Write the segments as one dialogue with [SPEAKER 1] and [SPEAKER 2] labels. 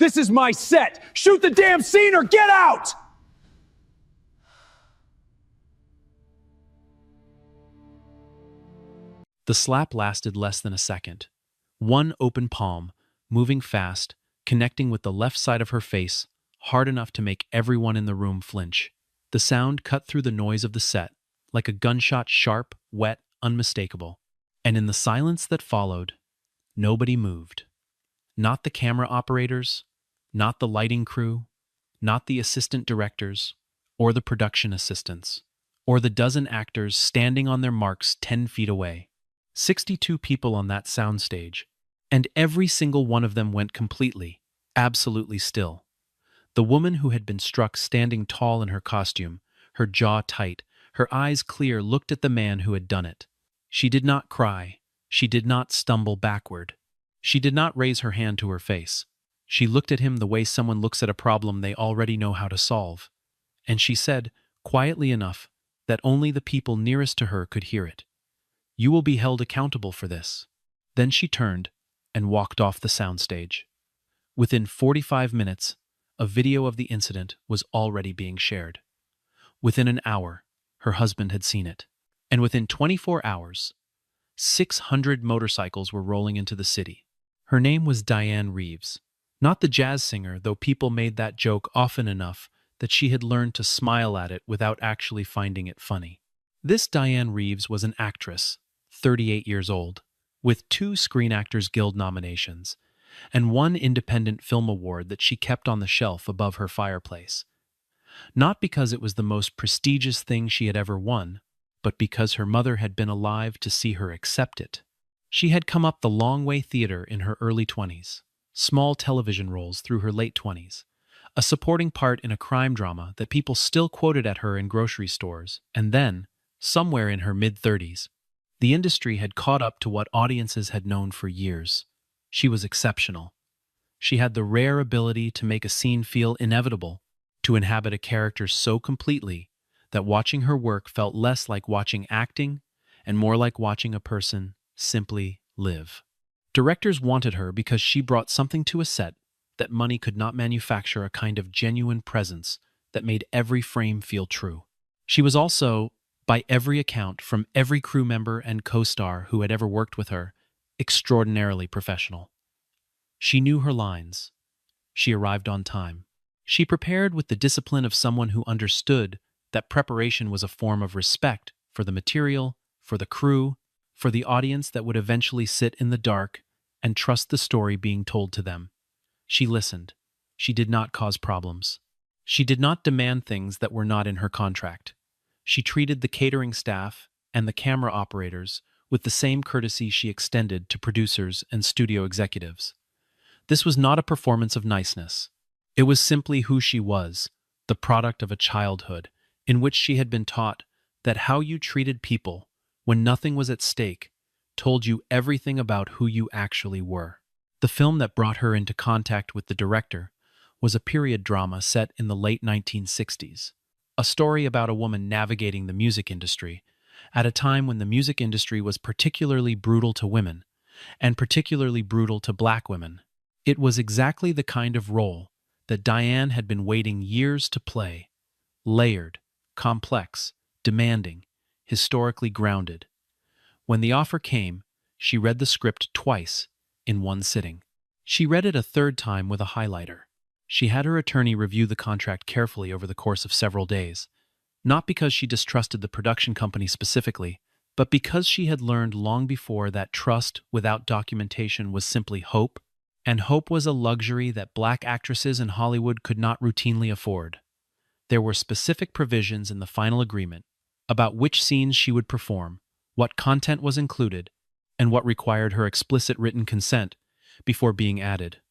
[SPEAKER 1] This is my set! Shoot the damn scene or get out!
[SPEAKER 2] The slap lasted less than a second. One open palm, moving fast, connecting with the left side of her face, hard enough to make everyone in the room flinch. The sound cut through the noise of the set, like a gunshot, sharp, wet, unmistakable. And in the silence that followed, nobody moved. Not the camera operators, not the lighting crew, not the assistant directors, or the production assistants, or the dozen actors standing on their marks 10 feet away. 62 people on that soundstage, and every single one of them went completely, absolutely still. The woman who had been struck standing tall in her costume, her jaw tight, her eyes clear, looked at the man who had done it. She did not cry. She did not stumble backward. She did not raise her hand to her face. She looked at him the way someone looks at a problem they already know how to solve. And she said, quietly enough, that only the people nearest to her could hear it, "You will be held accountable for this." Then she turned and walked off the soundstage. Within 45 minutes, a video of the incident was already being shared. Within an hour, her husband had seen it. And within 24 hours, 600 motorcycles were rolling into the city. Her name was Diane Reeves. Not the jazz singer, though people made that joke often enough that she had learned to smile at it without actually finding it funny. This Diane Reeves was an actress, 38 years old, with 2 Screen Actors Guild nominations, and 1 Independent Film Award that she kept on the shelf above her fireplace. Not because it was the most prestigious thing she had ever won, but because her mother had been alive to see her accept it. She had come up the long way theater in her early 20s, small television roles through her late 20s, a supporting part in a crime drama that people still quoted at her in grocery stores, and then, somewhere in her mid-30s, the industry had caught up to what audiences had known for years. She was exceptional. She had the rare ability to make a scene feel inevitable, to inhabit a character so completely that watching her work felt less like watching acting and more like watching a person simply live. Directors wanted her because she brought something to a set that money could not manufacture, a kind of genuine presence that made every frame feel true. She was also, by every account from every crew member and co-star who had ever worked with her, extraordinarily professional. She knew her lines. She arrived on time. She prepared with the discipline of someone who understood that preparation was a form of respect for the material, for the crew, for the audience that would eventually sit in the dark and trust the story being told to them. She listened. She did not cause problems. She did not demand things that were not in her contract. She treated the catering staff and the camera operators with the same courtesy she extended to producers and studio executives. This was not a performance of niceness. It was simply who she was, the product of a childhood in which she had been taught that how you treated people when nothing was at stake told you everything about who you actually were. The film that brought her into contact with the director was a period drama set in the late 1960s, a story about a woman navigating the music industry at a time when the music industry was particularly brutal to women, and particularly brutal to Black women. It was exactly the kind of role that Diane had been waiting years to play: layered, complex, demanding, historically grounded. When the offer came, she read the script twice in one sitting. She read it a third time with a highlighter. She had her attorney review the contract carefully over the course of several days, not because she distrusted the production company specifically, but because she had learned long before that trust without documentation was simply hope, and hope was a luxury that Black actresses in Hollywood could not routinely afford. There were specific provisions in the final agreement about which scenes she would perform, what content was included, and what required her explicit written consent before being added.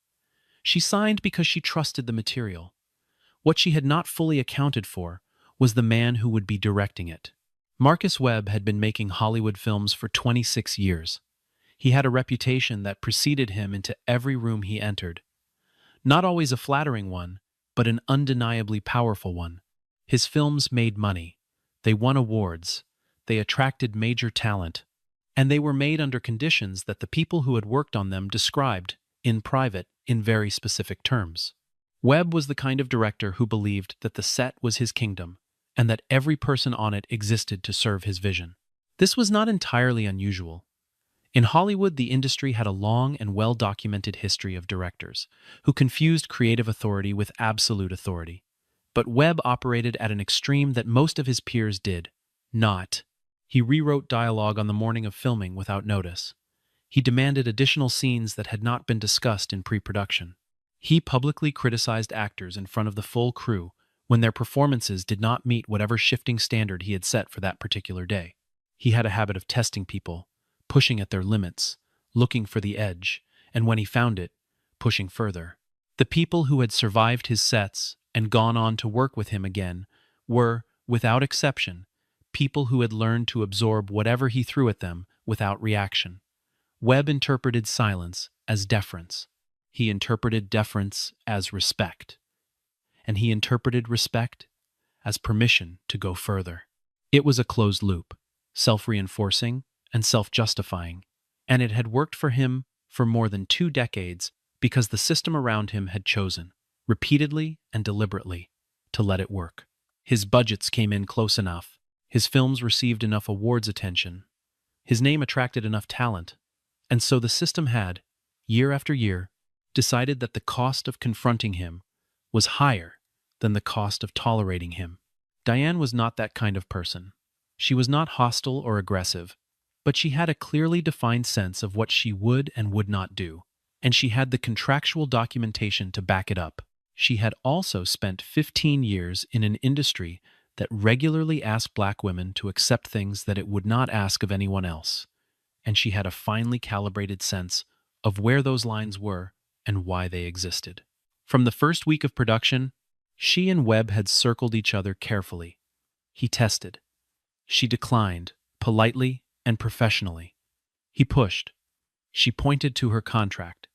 [SPEAKER 2] She signed because she trusted the material. What she had not fully accounted for was the man who would be directing it. Marcus Webb had been making Hollywood films for 26 years. He had a reputation that preceded him into every room he entered. Not always a flattering one, but an undeniably powerful one. His films made money. They won awards. They attracted major talent. And they were made under conditions that the people who had worked on them described, in private, in very specific terms. Webb was the kind of director who believed that the set was his kingdom and that every person on it existed to serve his vision. This was not entirely unusual. In Hollywood, the industry had a long and well-documented history of directors who confused creative authority with absolute authority. But Webb operated at an extreme that most of his peers did not. He rewrote dialogue on the morning of filming without notice. He demanded additional scenes that had not been discussed in pre-production. He publicly criticized actors in front of the full crew when their performances did not meet whatever shifting standard he had set for that particular day. He had a habit of testing people, pushing at their limits, looking for the edge, and when he found it, pushing further. The people who had survived his sets and gone on to work with him again were, without exception, people who had learned to absorb whatever he threw at them without reaction. Webb interpreted silence as deference. He interpreted deference as respect. And he interpreted respect as permission to go further. It was a closed loop, self-reinforcing and self-justifying, and it had worked for him for more than 2 decades because the system around him had chosen, repeatedly and deliberately, to let it work. His budgets came in close enough, his films received enough awards attention, his name attracted enough talent, and so the system had, year after year, decided that the cost of confronting him was higher than the cost of tolerating him. Diane was not that kind of person. She was not hostile or aggressive, but she had a clearly defined sense of what she would and would not do, and she had the contractual documentation to back it up. She had also spent 15 years in an industry that regularly asked black women to accept things that it would not ask of anyone else, and she had a finely calibrated sense of where those lines were and why they existed. From the first week of production, she and Webb had circled each other carefully. He tested. She declined, politely and professionally. He pushed. She pointed to her contract.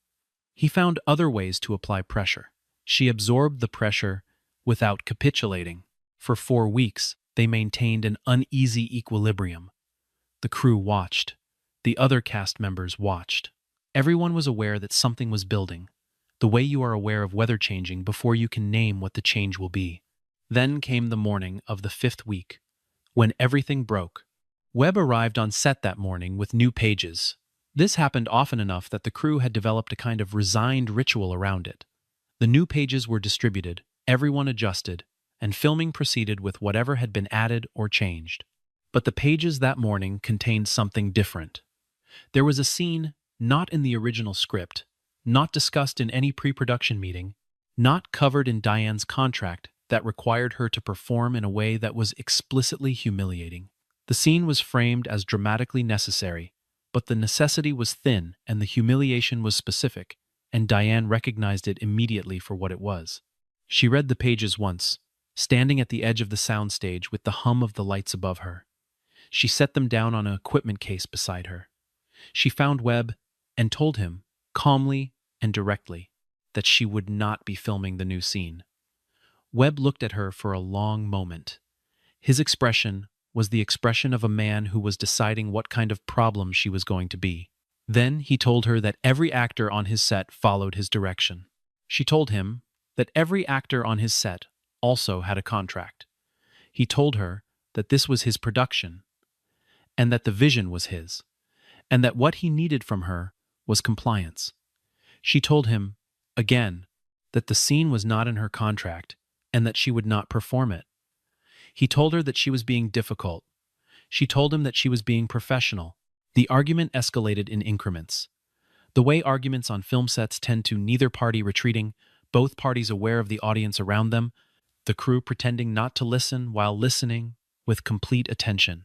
[SPEAKER 2] He found other ways to apply pressure. She absorbed the pressure without capitulating. For 4 weeks, they maintained an uneasy equilibrium. The crew watched. The other cast members watched. Everyone was aware that something was building, the way you are aware of weather changing before you can name what the change will be. Then came the morning of the 5th week, when everything broke. Webb arrived on set that morning with new pages. This happened often enough that the crew had developed a kind of resigned ritual around it. The new pages were distributed, everyone adjusted, and filming proceeded with whatever had been added or changed. But the pages that morning contained something different. There was a scene not in the original script, not discussed in any pre-production meeting, not covered in Diane's contract that required her to perform in a way that was explicitly humiliating. The scene was framed as dramatically necessary, but the necessity was thin and the humiliation was specific, and Diane recognized it immediately for what it was. She read the pages once, standing at the edge of the soundstage with the hum of the lights above her. She set them down on an equipment case beside her. She found Webb and told him, calmly and directly, that she would not be filming the new scene. Webb looked at her for a long moment. His expression was the expression of a man who was deciding what kind of problem she was going to be. Then he told her that every actor on his set followed his direction. She told him that every actor on his set also had a contract. He told her that this was his production, and that the vision was his, and that what he needed from her was compliance. She told him, again, that the scene was not in her contract and that she would not perform it. He told her that she was being difficult. She told him that she was being professional. The argument escalated in increments. The way arguments on film sets tend to neither party retreating, both parties aware of the audience around them, the crew pretending not to listen while listening with complete attention.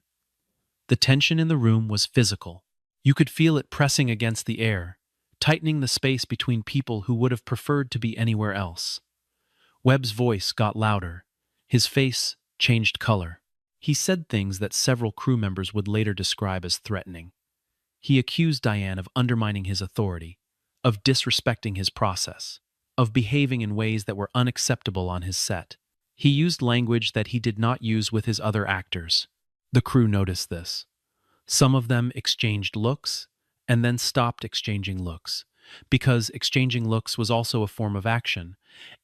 [SPEAKER 2] The tension in the room was physical. You could feel it pressing against the air, tightening the space between people who would have preferred to be anywhere else. Webb's voice got louder. His face changed color. He said things that several crew members would later describe as threatening. He accused Diane of undermining his authority, of disrespecting his process, of behaving in ways that were unacceptable on his set. He used language that he did not use with his other actors. The crew noticed this. Some of them exchanged looks, and then stopped exchanging looks, because exchanging looks was also a form of action,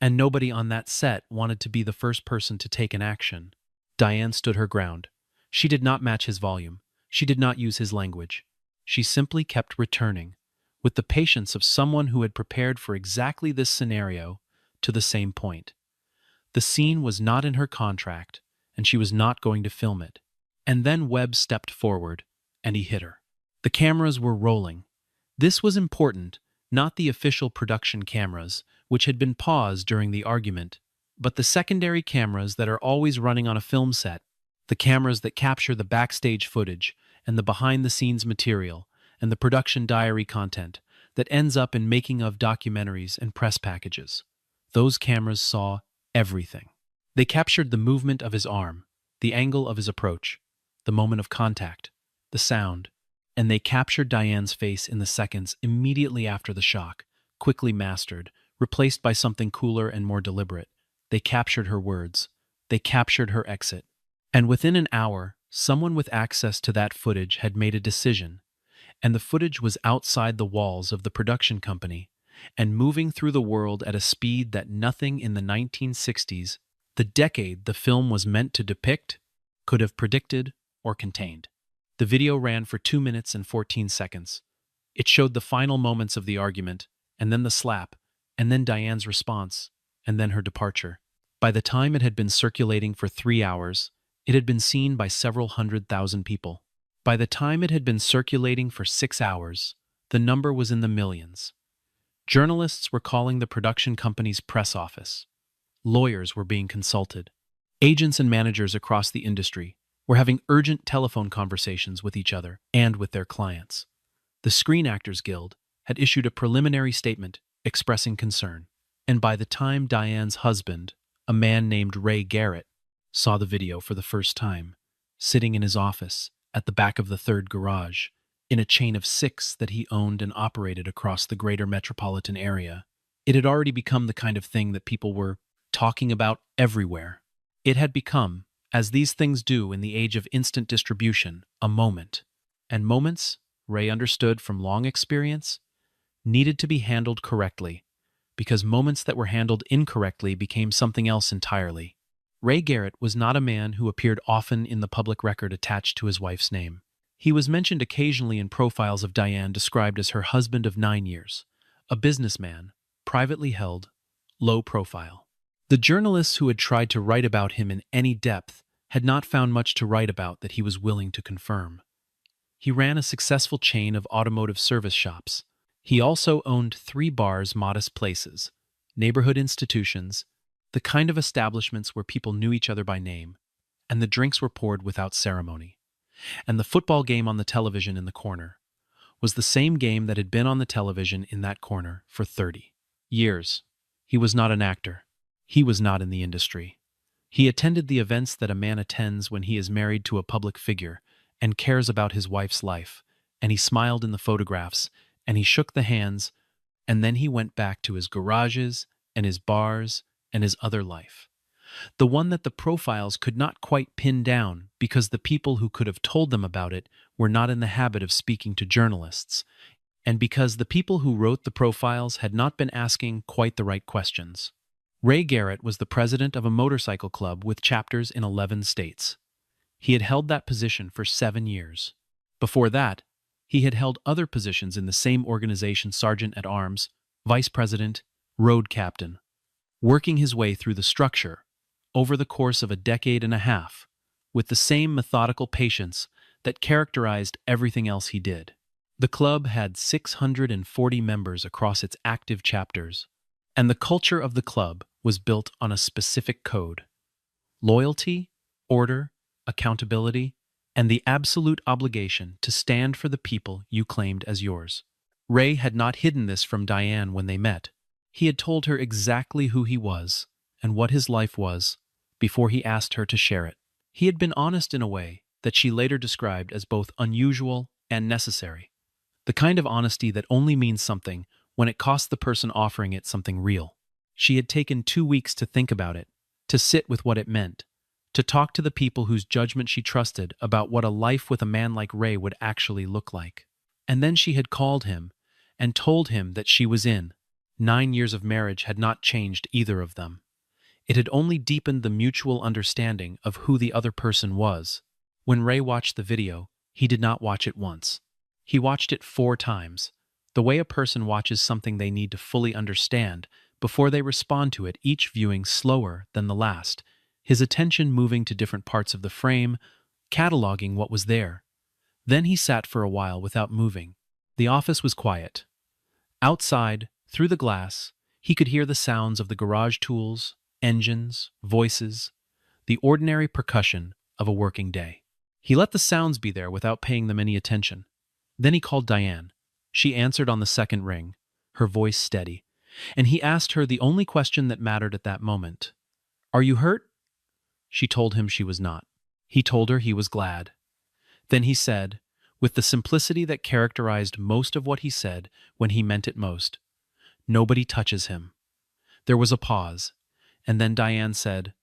[SPEAKER 2] and nobody on that set wanted to be the first person to take an action. Diane stood her ground. She did not match his volume. She did not use his language. She simply kept returning, with the patience of someone who had prepared for exactly this scenario, to the same point. The scene was not in her contract, and she was not going to film it. And then Webb stepped forward, and he hit her. The cameras were rolling. This was important, not the official production cameras, which had been paused during the argument, but the secondary cameras that are always running on a film set, the cameras that capture the backstage footage and the behind-the-scenes material and the production diary content that ends up in making-of documentaries and press packages. Those cameras saw everything. They captured the movement of his arm, the angle of his approach, the moment of contact, the sound, and they captured Diane's face in the seconds immediately after the shock, quickly mastered, replaced by something cooler and more deliberate. They captured her words. They captured her exit. And within an hour, someone with access to that footage had made a decision, and the footage was outside the walls of the production company and moving through the world at a speed that nothing in the 1960s, the decade the film was meant to depict, could have predicted or contained. The video ran for 2 minutes and 14 seconds. It showed the final moments of the argument, and then the slap, and then Diane's response, and then her departure. By the time it had been circulating for 3 hours, it had been seen by several 100,000 people. By the time it had been circulating for 6 hours, the number was in the millions. Journalists were calling the production company's press office. Lawyers were being consulted. Agents and managers across the industry were having urgent telephone conversations with each other and with their clients. The Screen Actors Guild had issued a preliminary statement expressing concern, and by the time Diane's husband, a man named Ray Garrett, saw the video for the first time, sitting in his office at the back of the third garage, in a chain of 6 that he owned and operated across the greater metropolitan area, it had already become the kind of thing that people were talking about everywhere. It had become, as these things do in the age of instant distribution, a moment. And moments, Ray understood from long experience, needed to be handled correctly, because moments that were handled incorrectly became something else entirely. Ray Garrett was not a man who appeared often in the public record attached to his wife's name. He was mentioned occasionally in profiles of Diane described as her husband of 9 years, a businessman, privately held, low profile. The journalists who had tried to write about him in any depth had not found much to write about that he was willing to confirm. He ran a successful chain of automotive service shops. He also owned 3 bars, modest places, neighborhood institutions, the kind of establishments where people knew each other by name, and the drinks were poured without ceremony. And the football game on the television in the corner was the same game that had been on the television in that corner for 30 years. He was not an actor. He was not in the industry. He attended the events that a man attends when he is married to a public figure and cares about his wife's life, and he smiled in the photographs, and he shook the hands, and then he went back to his garages and his bars and his other life. The one that the profiles could not quite pin down because the people who could have told them about it were not in the habit of speaking to journalists, and because the people who wrote the profiles had not been asking quite the right questions. Ray Garrett was the president of a motorcycle club with chapters in 11 states. He had held that position for 7 years. Before that, he had held other positions in the same organization: sergeant-at-arms, vice president, road captain, working his way through the structure over the course of a decade and a half, with the same methodical patience that characterized everything else he did. The club had 640 members across its active chapters, and the culture of the club was built on a specific code: loyalty, order, accountability, and the absolute obligation to stand for the people you claimed as yours. Ray had not hidden this from Diane when they met. He had told her exactly who he was and what his life was before he asked her to share it. He had been honest in a way that she later described as both unusual and necessary. The kind of honesty that only means something when it costs the person offering it something real. She had taken 2 weeks to think about it, to sit with what it meant, to talk to the people whose judgment she trusted about what a life with a man like Ray would actually look like. And then she had called him and told him that she was in. 9 years of marriage had not changed either of them. It had only deepened the mutual understanding of who the other person was. When Ray watched the video, he did not watch it once. He watched it 4 times, the way a person watches something they need to fully understand before they respond to it, each viewing slower than the last, his attention moving to different parts of the frame, cataloging what was there. Then he sat for a while without moving. The office was quiet. Outside, through the glass, he could hear the sounds of the garage tools, engines, voices, the ordinary percussion of a working day. He let the sounds be there without paying them any attention. Then he called Diane. She answered on the second ring, her voice steady, and he asked her the only question that mattered at that moment. "Are you hurt?" She told him she was not. He told her he was glad. Then he said, with the simplicity that characterized most of what he said when he meant it most, "Nobody touches him." There was a pause, and then Diane said,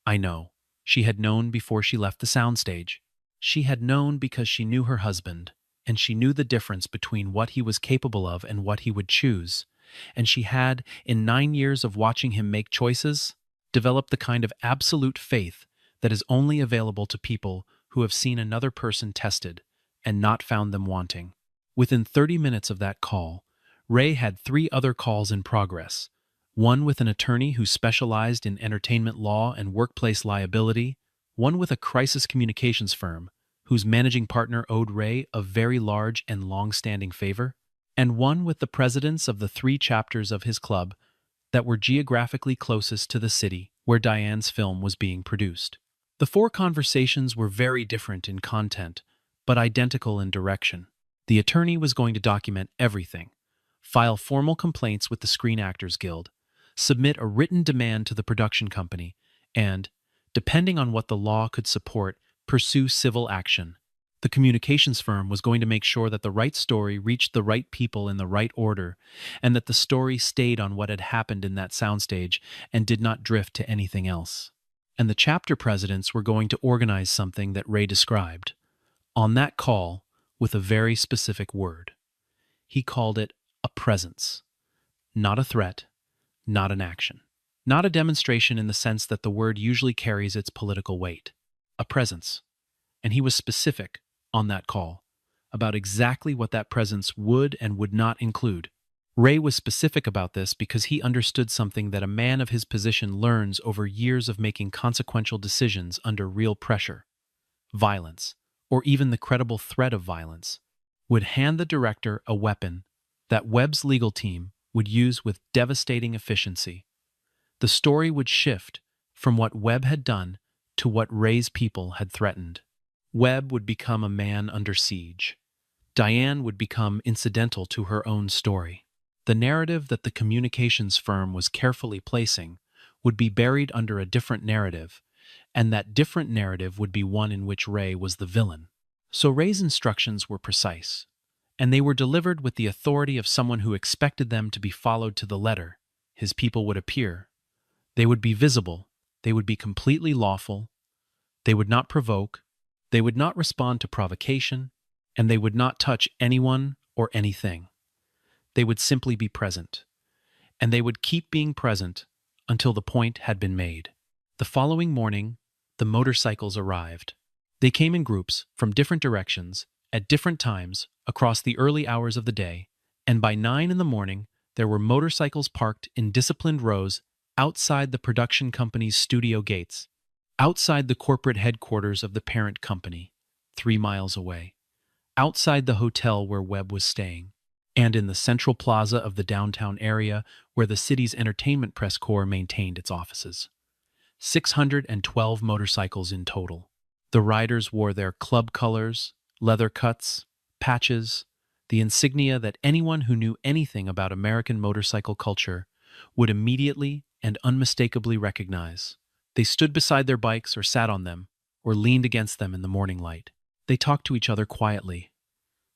[SPEAKER 2] "I know." She had known before she left the soundstage. She had known because she knew her husband, and she knew the difference between what he was capable of and what he would choose. And she had, in 9 years of watching him make choices, developed the kind of absolute faith that is only available to people who have seen another person tested and not found them wanting. Within 30 minutes of that call, Ray had 3 other calls in progress, one with an attorney who specialized in entertainment law and workplace liability, one with a crisis communications firm whose managing partner owed Ray a very large and long-standing favor, and one with the presidents of the 3 chapters of his club that were geographically closest to the city where Diane's film was being produced. The 4 conversations were very different in content, but identical in direction. The attorney was going to document everything, file formal complaints with the Screen Actors Guild, submit a written demand to the production company, and, depending on what the law could support, pursue civil action. The communications firm was going to make sure that the right story reached the right people in the right order, and that the story stayed on what had happened in that soundstage and did not drift to anything else. And the chapter presidents were going to organize something that Ray described, on that call, with a very specific word. He called it a presence. Not a threat, not an action. Not a demonstration in the sense that the word usually carries its political weight. A presence. And he was specific, on that call, about exactly what that presence would and would not include. Ray was specific about this because he understood something that a man of his position learns over years of making consequential decisions under real pressure. Violence, or even the credible threat of violence, would hand the director a weapon that Webb's legal team would use with devastating efficiency. The story would shift from what Webb had done to what Ray's people had threatened. Webb would become a man under siege. Diane would become incidental to her own story. The narrative that the communications firm was carefully placing would be buried under a different narrative, and that different narrative would be one in which Ray was the villain. So Ray's instructions were precise, and they were delivered with the authority of someone who expected them to be followed to the letter. His people would appear. They would be visible. They would be completely lawful. They would not provoke. They would not respond to provocation, and they would not touch anyone or anything. They would simply be present, and they would keep being present until the point had been made. The following morning, the motorcycles arrived. They came in groups from different directions, at different times, across the early hours of the day, and by 9 in the morning, there were motorcycles parked in disciplined rows outside the production company's studio gates, outside the corporate headquarters of the parent company, 3 miles away, outside the hotel where Webb was staying, and in the central plaza of the downtown area where the city's entertainment press corps maintained its offices. 612 motorcycles in total. The riders wore their club colors, leather cuts, patches, the insignia that anyone who knew anything about American motorcycle culture would immediately and unmistakably recognize. They stood beside their bikes or sat on them, or leaned against them in the morning light. They talked to each other quietly.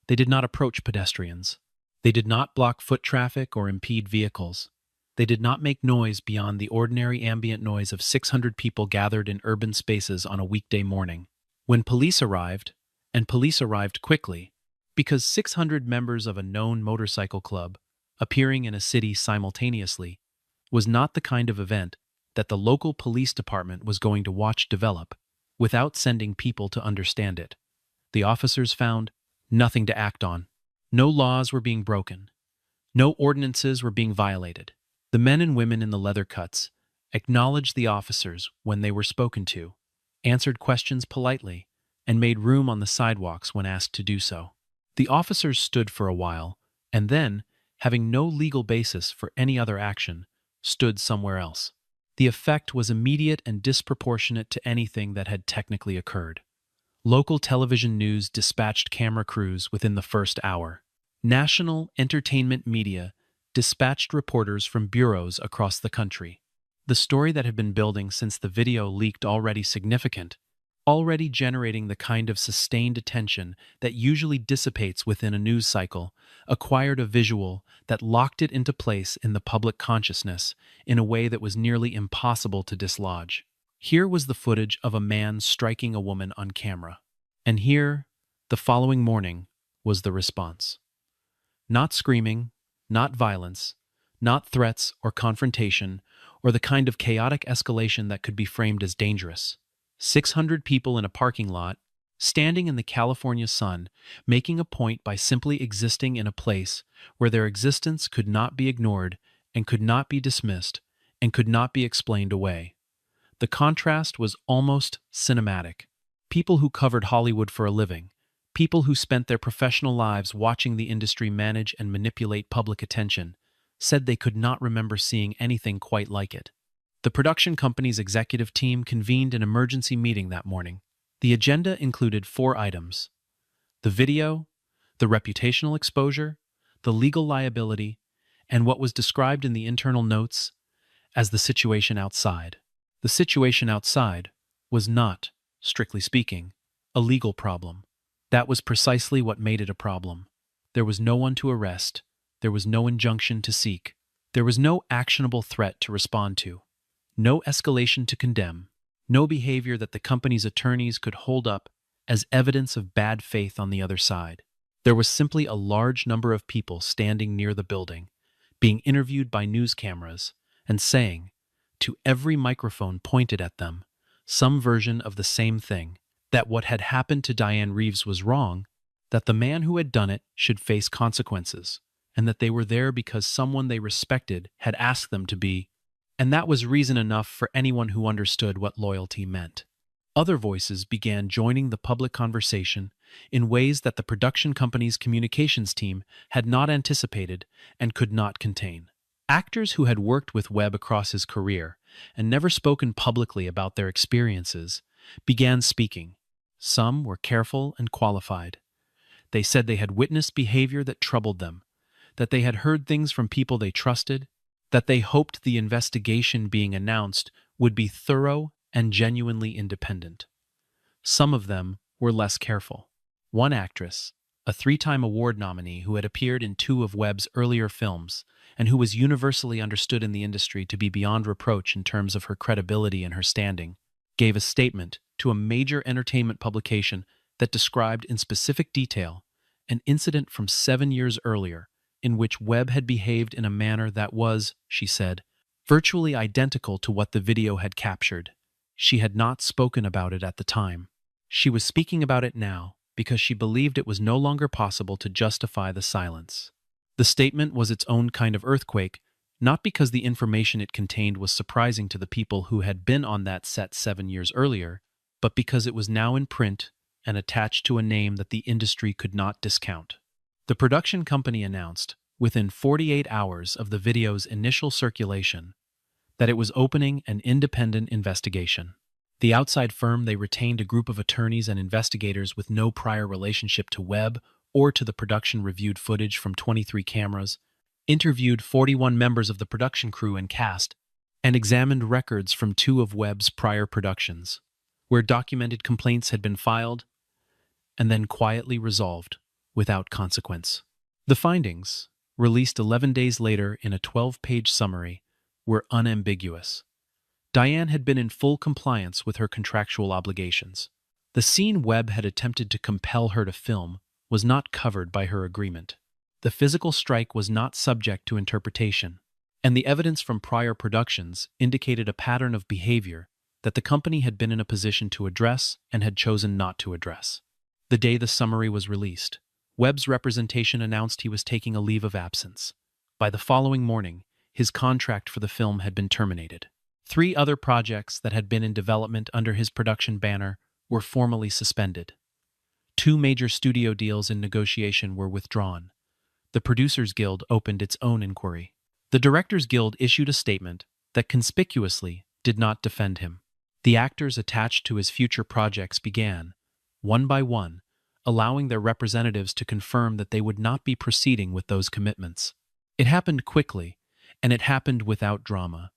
[SPEAKER 2] They did not approach pedestrians. They did not block foot traffic or impede vehicles. They did not make noise beyond the ordinary ambient noise of 600 people gathered in urban spaces on a weekday morning. When police arrived, and police arrived quickly, because 600 members of a known motorcycle club appearing in a city simultaneously was not the kind of event that the local police department was going to watch develop without sending people to understand it. The officers found nothing to act on. No laws were being broken. No ordinances were being violated. The men and women in the leather cuts acknowledged the officers when they were spoken to, answered questions politely, and made room on the sidewalks when asked to do so. The officers stood for a while, and then, having no legal basis for any other action, stood somewhere else. The effect was immediate and disproportionate to anything that had technically occurred. Local television news dispatched camera crews within the first hour. National entertainment media dispatched reporters from bureaus across the country. The story that had been building since the video leaked already significant, already generating the kind of sustained attention that usually dissipates within a news cycle, acquired a visual that locked it into place in the public consciousness in a way that was nearly impossible to dislodge. Here was the footage of a man striking a woman on camera. And here, the following morning, was the response. Not screaming, not violence, not threats or confrontation, or the kind of chaotic escalation that could be framed as dangerous. 600 people in a parking lot, standing in the California sun, making a point by simply existing in a place where their existence could not be ignored and could not be dismissed and could not be explained away. The contrast was almost cinematic. People who covered Hollywood for a living, people who spent their professional lives watching the industry manage and manipulate public attention, said they could not remember seeing anything quite like it. The production company's executive team convened an emergency meeting that morning. The agenda included 4 items: the video, the reputational exposure, the legal liability, and what was described in the internal notes as the situation outside. The situation outside was not, strictly speaking, a legal problem. That was precisely what made it a problem. There was no one to arrest. There was no injunction to seek. There was no actionable threat to respond to. No escalation to condemn. No behavior that the company's attorneys could hold up as evidence of bad faith on the other side. There was simply a large number of people standing near the building, being interviewed by news cameras, and saying, to every microphone pointed at them, some version of the same thing, that what had happened to Diane Reeves was wrong, that the man who had done it should face consequences, and that they were there because someone they respected had asked them to be, and that was reason enough for anyone who understood what loyalty meant. Other voices began joining the public conversation in ways that the production company's communications team had not anticipated and could not contain. Actors who had worked with Webb across his career and never spoken publicly about their experiences began speaking. Some were careful and qualified. They said they had witnessed behavior that troubled them, that they had heard things from people they trusted, that they hoped the investigation being announced would be thorough and genuinely independent. Some of them were less careful. One actress, a 3-time award nominee who had appeared in 2 of Webb's earlier films and who was universally understood in the industry to be beyond reproach in terms of her credibility and her standing, gave a statement to a major entertainment publication that described in specific detail an incident from 7 years earlier in which Webb had behaved in a manner that was, she said, virtually identical to what the video had captured. She had not spoken about it at the time. She was speaking about it now because she believed it was no longer possible to justify the silence. The statement was its own kind of earthquake, not because the information it contained was surprising to the people who had been on that set 7 years earlier, but because it was now in print and attached to a name that the industry could not discount. The production company announced, within 48 hours of the video's initial circulation, that it was opening an independent investigation. The outside firm they retained a group of attorneys and investigators with no prior relationship to Webb or to the production-reviewed footage from 23 cameras, interviewed 41 members of the production crew and cast, and examined records from 2 of Webb's prior productions, where documented complaints had been filed and then quietly resolved without consequence. The findings, released 11 days later in a 12-page summary, were unambiguous. Diane had been in full compliance with her contractual obligations. The scene Webb had attempted to compel her to film was not covered by her agreement. The physical strike was not subject to interpretation, and the evidence from prior productions indicated a pattern of behavior that the company had been in a position to address and had chosen not to address. The day the summary was released, Webb's representation announced he was taking a leave of absence. By the following morning, his contract for the film had been terminated. 3 other projects that had been in development under his production banner were formally suspended. 2 major studio deals in negotiation were withdrawn. The Producers Guild opened its own inquiry. The Directors Guild issued a statement that conspicuously did not defend him. The actors attached to his future projects began, one by one, allowing their representatives to confirm that they would not be proceeding with those commitments. It happened quickly, and it happened without drama,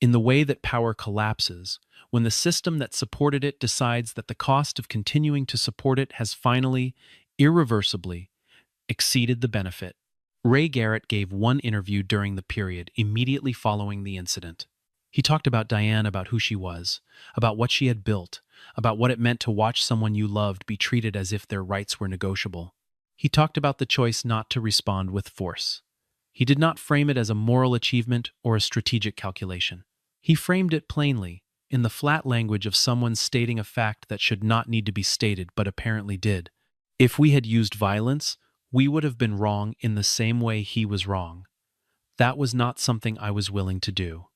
[SPEAKER 2] in the way that power collapses when the system that supported it decides that the cost of continuing to support it has finally, irreversibly, exceeded the benefit. Ray Garrett gave one interview during the period immediately following the incident. He talked about Diane, about who she was, about what she had built, about what it meant to watch someone you loved be treated as if their rights were negotiable. He talked about the choice not to respond with force. He did not frame it as a moral achievement or a strategic calculation. He framed it plainly, in the flat language of someone stating a fact that should not need to be stated but apparently did. If we had used violence, we would have been wrong in the same way he was wrong. That was not something I was willing to do.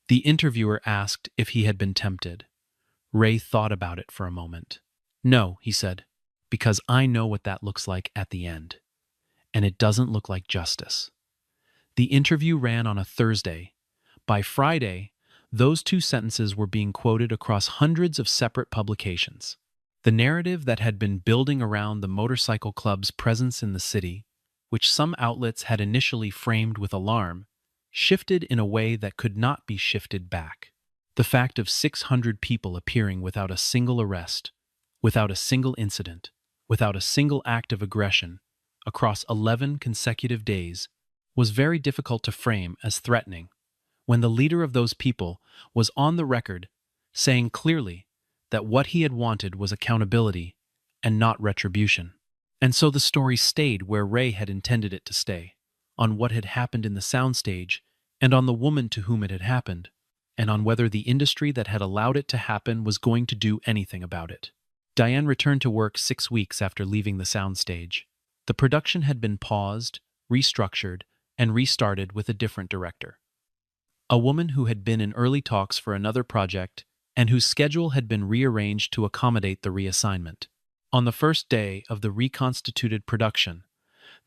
[SPEAKER 2] The interviewer asked if he had been tempted. Ray thought about it for a moment. No, he said, because I know what that looks like at the end. And it doesn't look like justice. The interview ran on a Thursday. By Friday, those 2 sentences were being quoted across hundreds of separate publications. The narrative that had been building around the motorcycle club's presence in the city, which some outlets had initially framed with alarm, shifted in a way that could not be shifted back. The fact of 600 people appearing without a single arrest, without a single incident, without a single act of aggression, across 11 consecutive days, was very difficult to frame as threatening, when the leader of those people was on the record saying clearly that what he had wanted was accountability and not retribution. And so the story stayed where Ray had intended it to stay, on what had happened in the soundstage, and on the woman to whom it had happened, and on whether the industry that had allowed it to happen was going to do anything about it. Diane returned to work 6 weeks after leaving the soundstage. The production had been paused, restructured, and restarted with a different director. A woman who had been in early talks for another project and whose schedule had been rearranged to accommodate the reassignment. On the first day of the reconstituted production,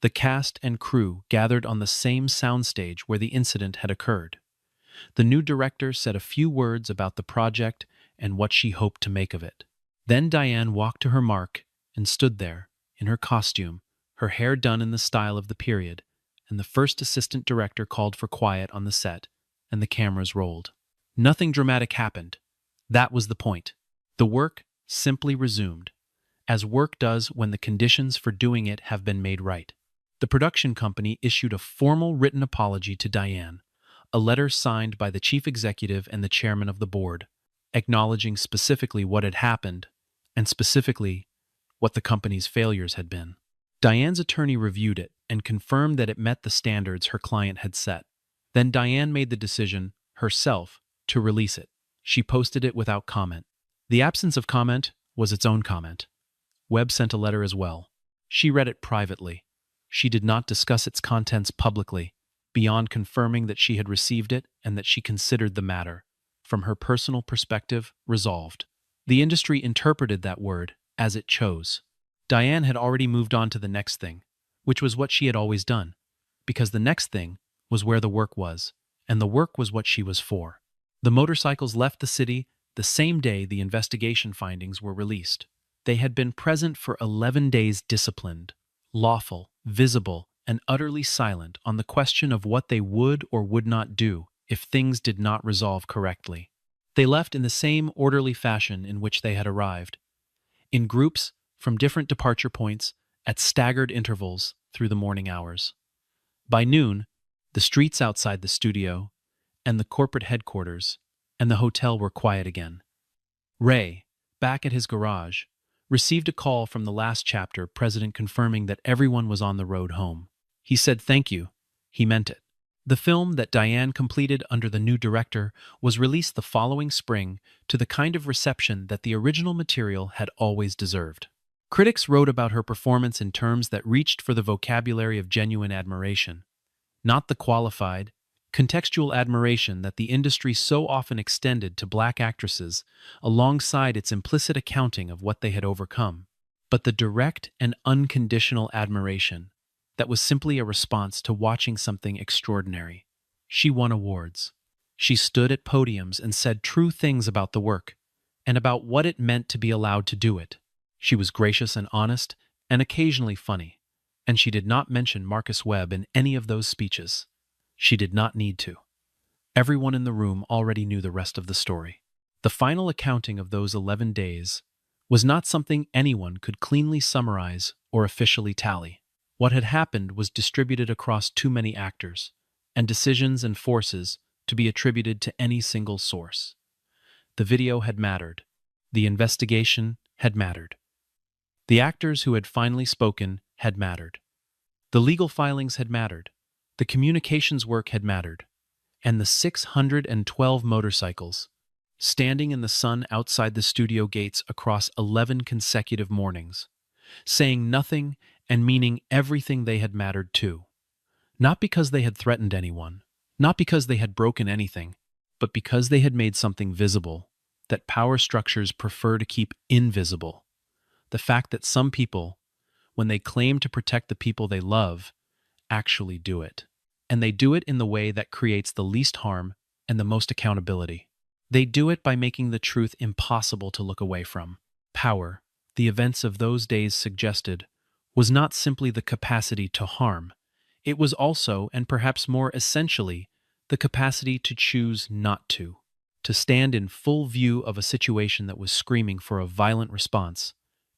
[SPEAKER 2] the cast and crew gathered on the same soundstage where the incident had occurred. The new director said a few words about the project and what she hoped to make of it. Then Diane walked to her mark and stood there, in her costume, her hair done in the style of the period, and the first assistant director called for quiet on the set, and the cameras rolled. Nothing dramatic happened. That was the point. The work simply resumed, as work does when the conditions for doing it have been made right. The production company issued a formal written apology to Diane, a letter signed by the chief executive and the chairman of the board, acknowledging specifically what had happened, and specifically what the company's failures had been. Diane's attorney reviewed it and confirmed that it met the standards her client had set. Then Diane made the decision, herself, to release it. She posted it without comment. The absence of comment was its own comment. Webb sent a letter as well. She read it privately. She did not discuss its contents publicly, beyond confirming that she had received it and that she considered the matter, from her personal perspective, resolved. The industry interpreted that word as it chose. Diane had already moved on to the next thing, which was what she had always done, because the next thing was where the work was, and the work was what she was for. The motorcycles left the city the same day the investigation findings were released. They had been present for 11 days disciplined, lawful, visible, and utterly silent on the question of what they would or would not do if things did not resolve correctly. They left in the same orderly fashion in which they had arrived, in groups from different departure points at staggered intervals through the morning hours. By noon, the streets outside the studio, and the corporate headquarters, and the hotel were quiet again. Ray, back at his garage, received a call from the last chapter president confirming that everyone was on the road home. He said thank you. He meant it. The film that Diane completed under the new director was released the following spring to the kind of reception that the original material had always deserved. Critics wrote about her performance in terms that reached for the vocabulary of genuine admiration, not the qualified, contextual admiration that the industry so often extended to black actresses alongside its implicit accounting of what they had overcome, but the direct and unconditional admiration that was simply a response to watching something extraordinary. She won awards. She stood at podiums and said true things about the work and about what it meant to be allowed to do it. She was gracious and honest and occasionally funny, and she did not mention Marcus Webb in any of those speeches. She did not need to. Everyone in the room already knew the rest of the story. The final accounting of those 11 days was not something anyone could cleanly summarize or officially tally. What had happened was distributed across too many actors, and decisions and forces to be attributed to any single source. The video had mattered. The investigation had mattered. The actors who had finally spoken had mattered. The legal filings had mattered. The communications work had mattered. And the 612 motorcycles, standing in the sun outside the studio gates across 11 consecutive mornings, saying nothing and meaning everything, they had mattered too. Not because they had threatened anyone, not because they had broken anything, but because they had made something visible that power structures prefer to keep invisible. The fact that some people, when they claim to protect the people they love, actually do it. And they do it in the way that creates the least harm and the most accountability. They do it by making the truth impossible to look away from. Power, the events of those days suggested, was not simply the capacity to harm. It was also, and perhaps more essentially, the capacity to choose not to stand in full view of a situation that was screaming for a violent response,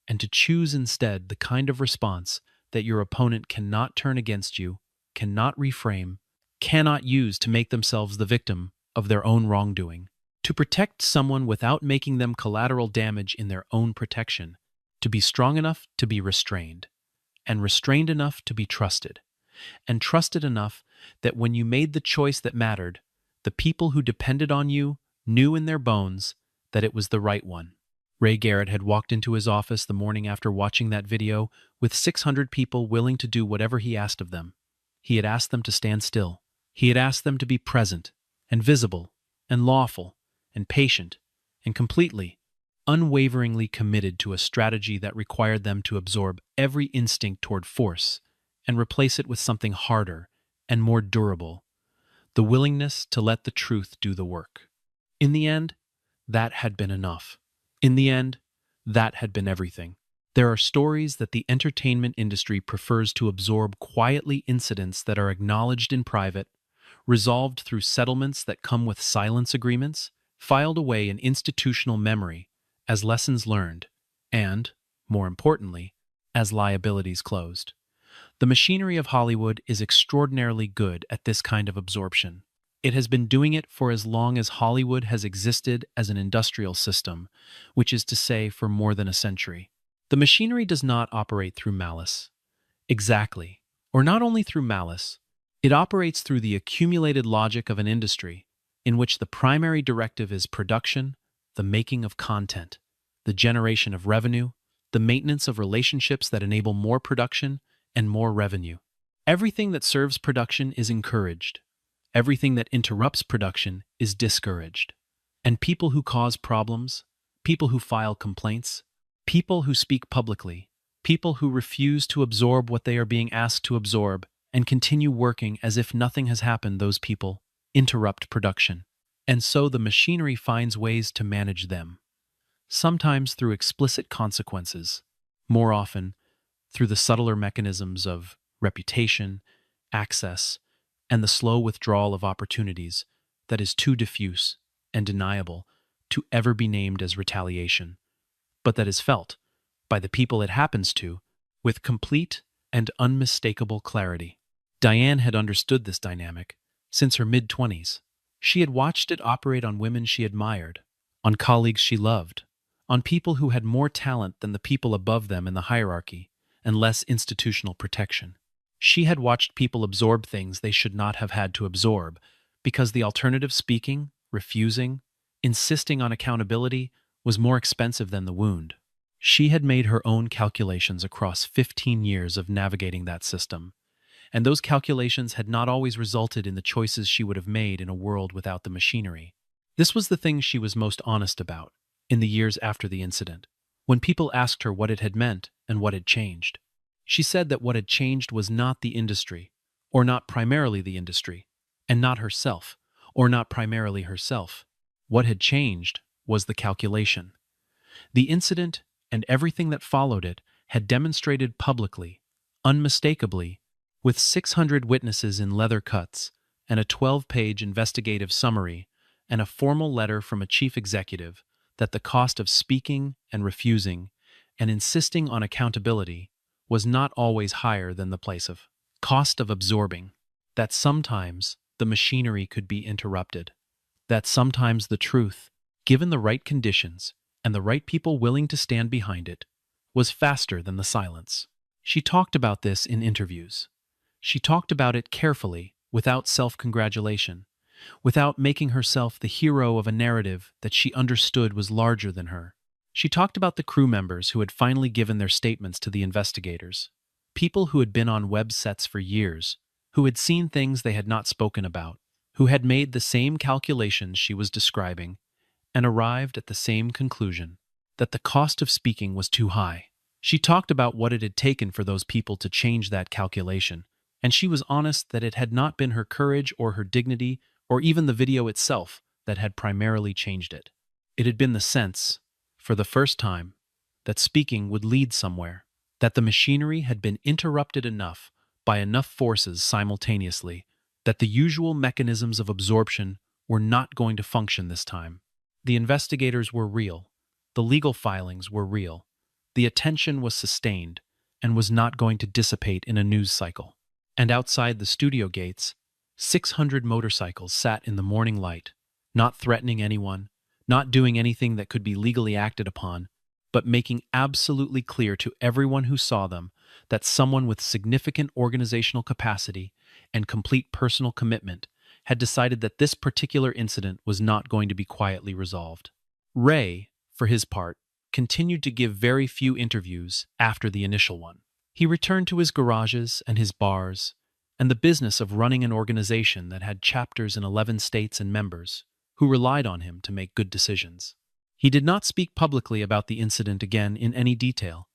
[SPEAKER 2] and to choose instead the kind of response that your opponent cannot turn against you, cannot reframe, cannot use to make themselves the victim of their own wrongdoing. To protect someone without making them collateral damage in their own protection. To be strong enough to be restrained, and restrained enough to be trusted, and trusted enough that when you made the choice that mattered, the people who depended on you knew in their bones that it was the right one. Ray Garrett had walked into his office the morning after watching that video with 600 people willing to do whatever he asked of them. He had asked them to stand still. He had asked them to be present and visible and lawful and patient and completely, unwaveringly committed to a strategy that required them to absorb every instinct toward force and replace it with something harder and more durable, the willingness to let the truth do the work. In the end, that had been enough. In the end, that had been everything. There are stories that the entertainment industry prefers to absorb quietly, incidents that are acknowledged in private, resolved through settlements that come with silence agreements, filed away in institutional memory as lessons learned, and, more importantly, as liabilities closed. The machinery of Hollywood is extraordinarily good at this kind of absorption. It has been doing it for as long as Hollywood has existed as an industrial system, which is to say for more than a century. The machinery does not operate through malice. Exactly, or not only through malice, it operates through the accumulated logic of an industry in which the primary directive is production, the making of content, the generation of revenue, the maintenance of relationships that enable more production and more revenue. Everything that serves production is encouraged. Everything that interrupts production is discouraged. And people who cause problems, people who file complaints, people who speak publicly, people who refuse to absorb what they are being asked to absorb and continue working as if nothing has happened, those people interrupt production. And so the machinery finds ways to manage them, sometimes through explicit consequences, more often through the subtler mechanisms of reputation, access, and the slow withdrawal of opportunities that is too diffuse and deniable to ever be named as retaliation, but that is felt by the people it happens to with complete and unmistakable clarity. Diane had understood this dynamic since her mid-20s. She had watched it operate on women she admired, on colleagues she loved, on people who had more talent than the people above them in the hierarchy and less institutional protection. She had watched people absorb things they should not have had to absorb because the alternative speaking, refusing, insisting on accountability was more expensive than the wound. She had made her own calculations across 15 years of navigating that system, and those calculations had not always resulted in the choices she would have made in a world without the machinery. This was the thing she was most honest about in the years after the incident, when people asked her what it had meant and what had changed. She said that what had changed was not the industry, or not primarily the industry, and not herself, or not primarily herself. What had changed was the calculation. The incident and everything that followed it had demonstrated publicly, unmistakably, with 600 witnesses in leather cuts and a 12-page investigative summary and a formal letter from a chief executive, that the cost of speaking and refusing and insisting on accountability was not always higher than the place of cost of absorbing, that sometimes the machinery could be interrupted, that sometimes the truth, given the right conditions and the right people willing to stand behind it, was faster than the silence. She talked about this in interviews. She talked about it carefully, without self-congratulation, without making herself the hero of a narrative that she understood was larger than her. She talked about the crew members who had finally given their statements to the investigators, people who had been on web sets for years, who had seen things they had not spoken about, who had made the same calculations she was describing, and arrived at the same conclusion, that the cost of speaking was too high. She talked about what it had taken for those people to change that calculation, and she was honest that it had not been her courage or her dignity or even the video itself that had primarily changed it. It had been the sense, for the first time, that speaking would lead somewhere, that the machinery had been interrupted enough by enough forces simultaneously, that the usual mechanisms of absorption were not going to function this time. The investigators were real, the legal filings were real, the attention was sustained and was not going to dissipate in a news cycle. And outside the studio gates, 600 motorcycles sat in the morning light, not threatening anyone, not doing anything that could be legally acted upon, but making absolutely clear to everyone who saw them that someone with significant organizational capacity and complete personal commitment had decided that this particular incident was not going to be quietly resolved. Ray, for his part, continued to give very few interviews after the initial one. He returned to his garages and his bars, and the business of running an organization that had chapters in 11 states and members, who relied on him to make good decisions. He did not speak publicly about the incident again in any detail.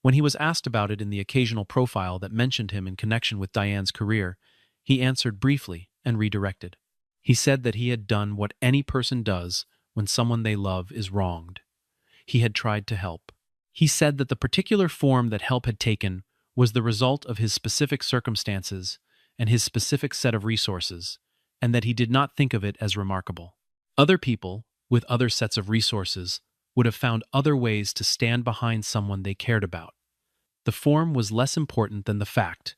[SPEAKER 2] When he was asked about it in the occasional profile that mentioned him in connection with Diane's career, he answered briefly and redirected. He said that he had done what any person does when someone they love is wronged. He had tried to help. He said that the particular form that help had taken was the result of his specific circumstances and his specific set of resources, and that he did not think of it as remarkable. Other people, with other sets of resources, would have found other ways to stand behind someone they cared about. The form was less important than the fact.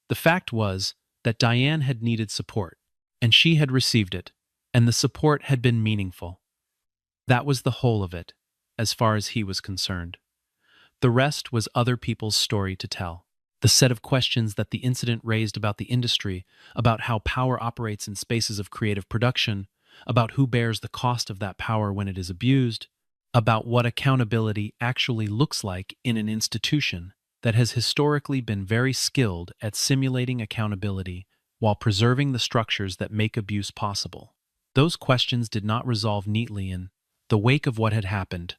[SPEAKER 2] The fact was that Diane had needed support, and she had received it, and the support had been meaningful. That was the whole of it, as far as he was concerned. The rest was other people's story to tell. The set of questions that the incident raised about the industry, about how power operates in spaces of creative production, about who bears the cost of that power when it is abused, about what accountability actually looks like in an institution that has historically been very skilled at simulating accountability while preserving the structures that make abuse possible. Those questions did not resolve neatly in the wake of what had happened.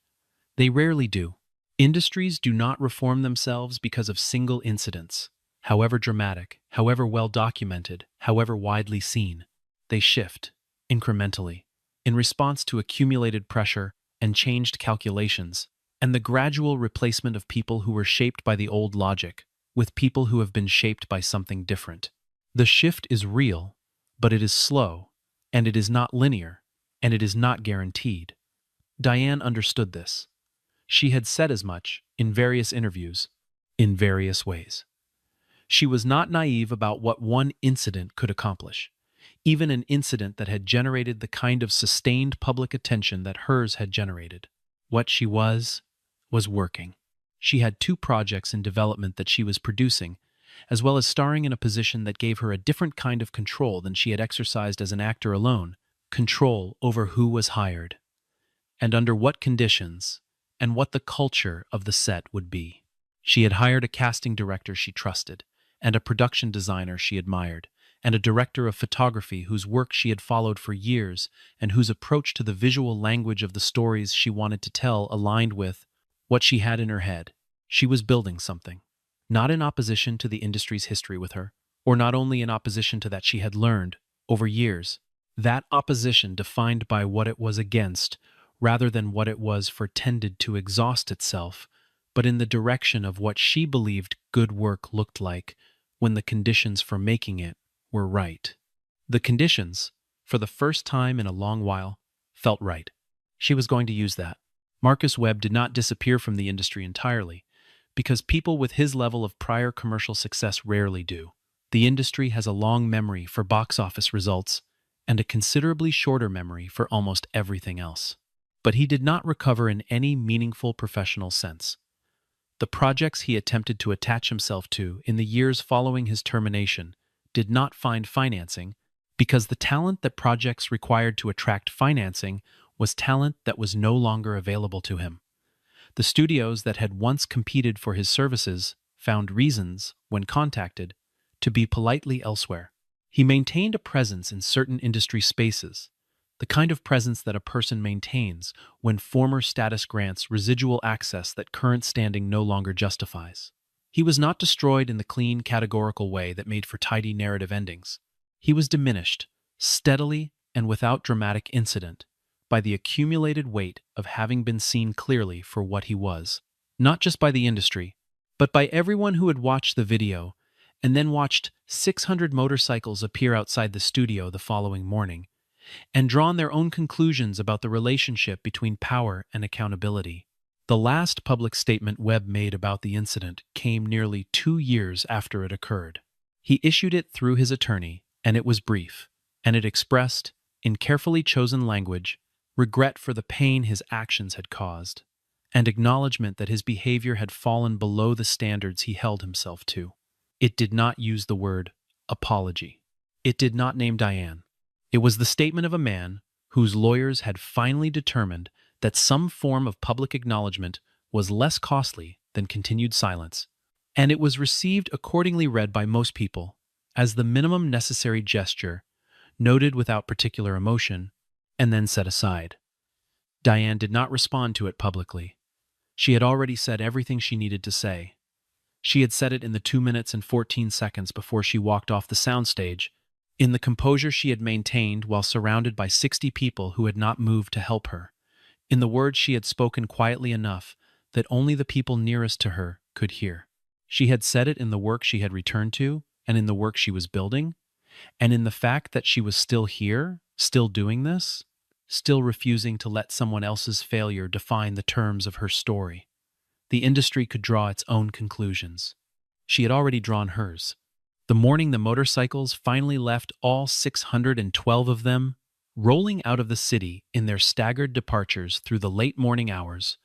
[SPEAKER 2] They rarely do. Industries do not reform themselves because of single incidents, however dramatic, however well documented, however widely seen. They shift, incrementally, in response to accumulated pressure and changed calculations, and the gradual replacement of people who were shaped by the old logic with people who have been shaped by something different. The shift is real, but it is slow, and it is not linear, and it is not guaranteed. Diane understood this. She had said as much in various interviews, in various ways. She was not naive about what one incident could accomplish, even an incident that had generated the kind of sustained public attention that hers had generated. What she was working. She had 2 projects in development that she was producing, as well as starring in a position that gave her a different kind of control than she had exercised as an actor alone, control over who was hired, and under what conditions, and what the culture of the set would be. She had hired a casting director she trusted, and a production designer she admired, and a director of photography whose work she had followed for years and whose approach to the visual language of the stories she wanted to tell aligned with what she had in her head. She was building something, not in opposition to the industry's history with her, or not only in opposition to that she had learned over years. That opposition defined by what it was against, rather than what it was for tended to exhaust itself, but in the direction of what she believed good work looked like when the conditions for making it were right. The conditions, for the first time in a long while, felt right. She was going to use that. Marcus Webb did not disappear from the industry entirely, because people with his level of prior commercial success rarely do. The industry has a long memory for box office results and a considerably shorter memory for almost everything else. But he did not recover in any meaningful professional sense. The projects he attempted to attach himself to in the years following his termination did not find financing because the talent that projects required to attract financing was talent that was no longer available to him. The studios that had once competed for his services found reasons, when contacted, to be politely elsewhere. He maintained a presence in certain industry spaces, the kind of presence that a person maintains when former status grants residual access that current standing no longer justifies. He was not destroyed in the clean, categorical way that made for tidy narrative endings. He was diminished, steadily and without dramatic incident, by the accumulated weight of having been seen clearly for what he was, not just by the industry, but by everyone who had watched the video and then watched 600 motorcycles appear outside the studio the following morning, and drawn their own conclusions about the relationship between power and accountability. The last public statement Webb made about the incident came nearly 2 years after it occurred. He issued it through his attorney, and it was brief, and it expressed, in carefully chosen language, regret for the pain his actions had caused, and acknowledgement that his behavior had fallen below the standards he held himself to. It did not use the word apology. It did not name Diane. It was the statement of a man whose lawyers had finally determined that some form of public acknowledgement was less costly than continued silence, and it was received accordingly read by most people as the minimum necessary gesture, noted without particular emotion, and then set aside. Diane did not respond to it publicly. She had already said everything she needed to say. She had said it in the 2 minutes and 14 seconds before she walked off the soundstage, in the composure she had maintained while surrounded by 60 people who had not moved to help her, in the words she had spoken quietly enough that only the people nearest to her could hear. She had said it in the work she had returned to, and in the work she was building, and in the fact that she was still here, still doing this, still refusing to let someone else's failure define the terms of her story. The industry could draw its own conclusions. She had already drawn hers. The morning the motorcycles finally left, all 612 of them, rolling out of the city in their staggered departures through the late morning hours,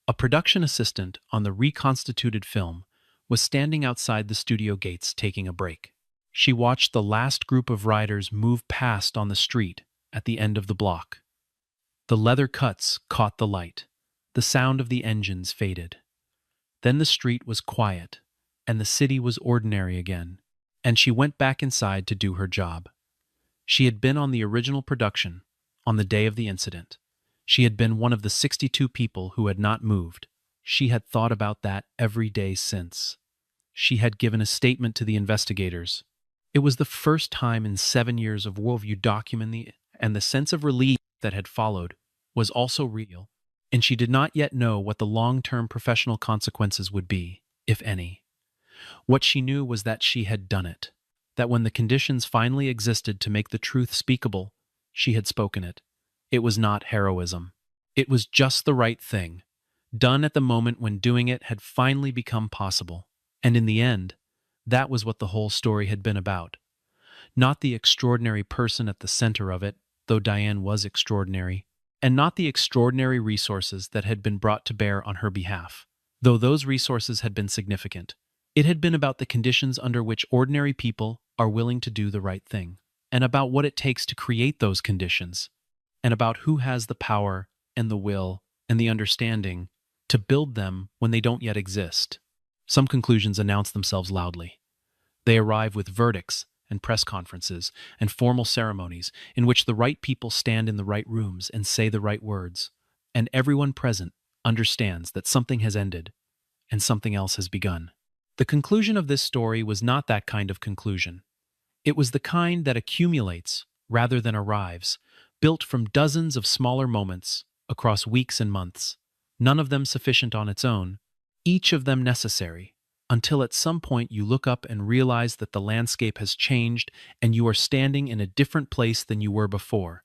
[SPEAKER 2] a production assistant on the reconstituted film was standing outside the studio gates taking a break. She watched the last group of riders move past on the street at the end of the block. The leather cuts caught the light. The sound of the engines faded. Then the street was quiet, and the city was ordinary again, and she went back inside to do her job. She had been on the original production, on the day of the incident. She had been one of the 62 people who had not moved. She had thought about that every day since. She had given a statement to the investigators. It was the first time in 7 years of worldview documenting, and the sense of relief that had followed was also real, and she did not yet know what the long-term professional consequences would be, if any. What she knew was that she had done it, that when the conditions finally existed to make the truth speakable, she had spoken it. It was not heroism. It was just the right thing, done at the moment when doing it had finally become possible. And in the end, that was what the whole story had been about. Not the extraordinary person at the center of it, though Diane was extraordinary, and not the extraordinary resources that had been brought to bear on her behalf. Though those resources had been significant, it had been about the conditions under which ordinary people are willing to do the right thing, and about what it takes to create those conditions, and about who has the power and the will and the understanding to build them when they don't yet exist. Some conclusions announce themselves loudly. They arrive with verdicts and press conferences and formal ceremonies in which the right people stand in the right rooms and say the right words, and everyone present understands that something has ended and something else has begun. The conclusion of this story was not that kind of conclusion. It was the kind that accumulates rather than arrives, built from dozens of smaller moments across weeks and months, none of them sufficient on its own, each of them necessary, until at some point you look up and realize that the landscape has changed and you are standing in a different place than you were before,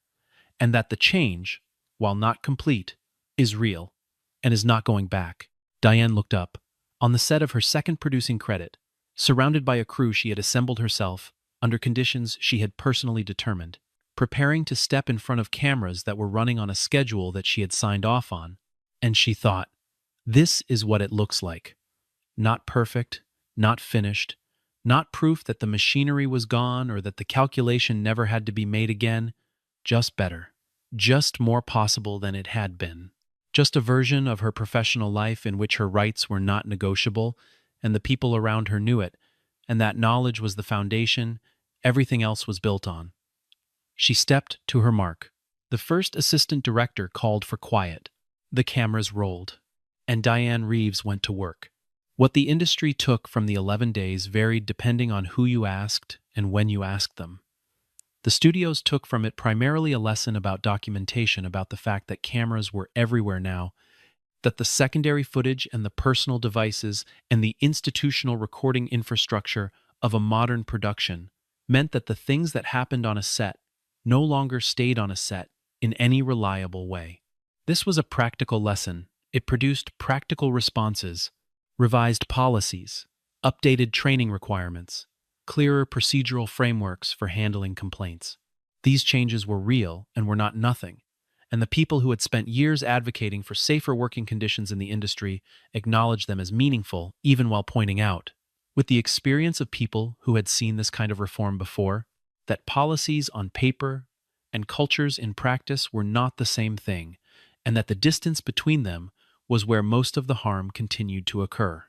[SPEAKER 2] and that the change, while not complete, is real and is not going back. Diane looked up, on the set of her second producing credit, surrounded by a crew she had assembled herself under conditions she had personally determined, preparing to step in front of cameras that were running on a schedule that she had signed off on, and she thought, this is what it looks like. Not perfect, not finished, not proof that the machinery was gone or that the calculation never had to be made again, just better, just more possible than it had been. Just a version of her professional life in which her rights were not negotiable, and the people around her knew it, and that knowledge was the foundation everything else was built on. She stepped to her mark. The first assistant director called for quiet. The cameras rolled, and Diane Reeves went to work. What the industry took from the 11 days varied depending on who you asked and when you asked them. The studios took from it primarily a lesson about documentation, about the fact that cameras were everywhere now, that the secondary footage and the personal devices and the institutional recording infrastructure of a modern production meant that the things that happened on a set no longer stayed on a set in any reliable way. This was a practical lesson. It produced practical responses, revised policies, updated training requirements, clearer procedural frameworks for handling complaints. These changes were real and were not nothing, and the people who had spent years advocating for safer working conditions in the industry acknowledged them as meaningful, even while pointing out, with the experience of people who had seen this kind of reform before, that policies on paper and cultures in practice were not the same thing, and that the distance between them was where most of the harm continued to occur.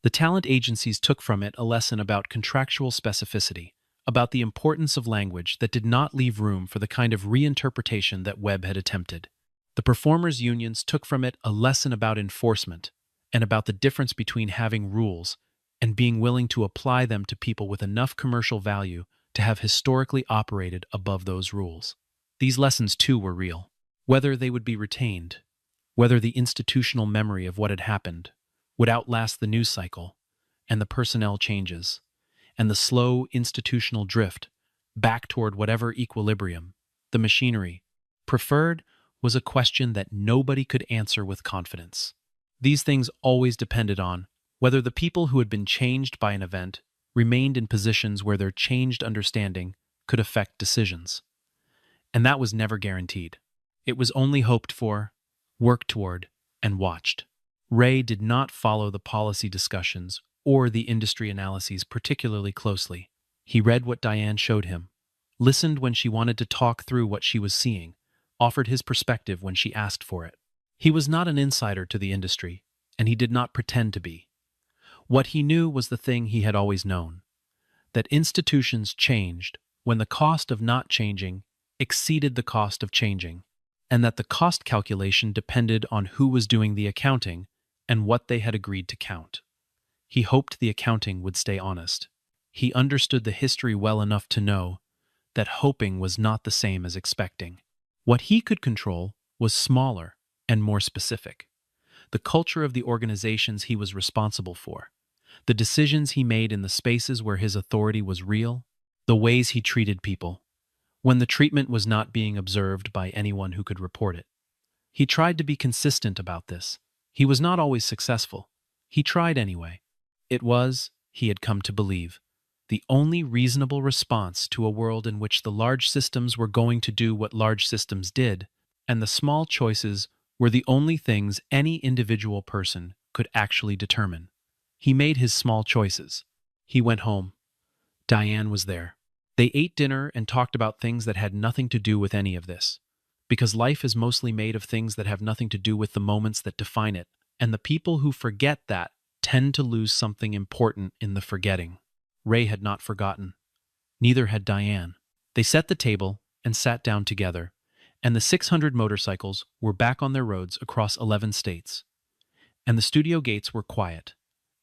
[SPEAKER 2] The talent agencies took from it a lesson about contractual specificity, about the importance of language that did not leave room for the kind of reinterpretation that Webb had attempted. The performers' unions took from it a lesson about enforcement and about the difference between having rules and being willing to apply them to people with enough commercial value to have historically operated above those rules. These lessons, too, were real. Whether they would be retained, whether the institutional memory of what had happened would outlast the news cycle and the personnel changes and the slow institutional drift back toward whatever equilibrium the machinery preferred was a question that nobody could answer with confidence. These things always depended on whether the people who had been changed by an event remained in positions where their changed understanding could affect decisions. And that was never guaranteed. It was only hoped for, worked toward, and watched. Ray did not follow the policy discussions or the industry analyses particularly closely. He read what Diane showed him, listened when she wanted to talk through what she was seeing, offered his perspective when she asked for it. He was not an insider to the industry, and he did not pretend to be. What he knew was the thing he had always known, that institutions changed when the cost of not changing exceeded the cost of changing, and that the cost calculation depended on who was doing the accounting and what they had agreed to count. He hoped the accounting would stay honest. He understood the history well enough to know that hoping was not the same as expecting. What he could control was smaller and more specific. The culture of the organizations he was responsible for, the decisions he made in the spaces where his authority was real, the ways he treated people, when the treatment was not being observed by anyone who could report it. He tried to be consistent about this. He was not always successful. He tried anyway. It was, he had come to believe, the only reasonable response to a world in which the large systems were going to do what large systems did, and the small choices were the only things any individual person could actually determine. He made his small choices. He went home. Diane was there. They ate dinner and talked about things that had nothing to do with any of this. Because life is mostly made of things that have nothing to do with the moments that define it, and the people who forget that tend to lose something important in the forgetting. Ray had not forgotten. Neither had Diane. They set the table and sat down together, and the 600 motorcycles were back on their roads across 11 states. And the studio gates were quiet,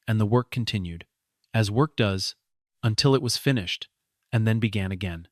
[SPEAKER 2] and the work continued, as work does, until it was finished, and then began again.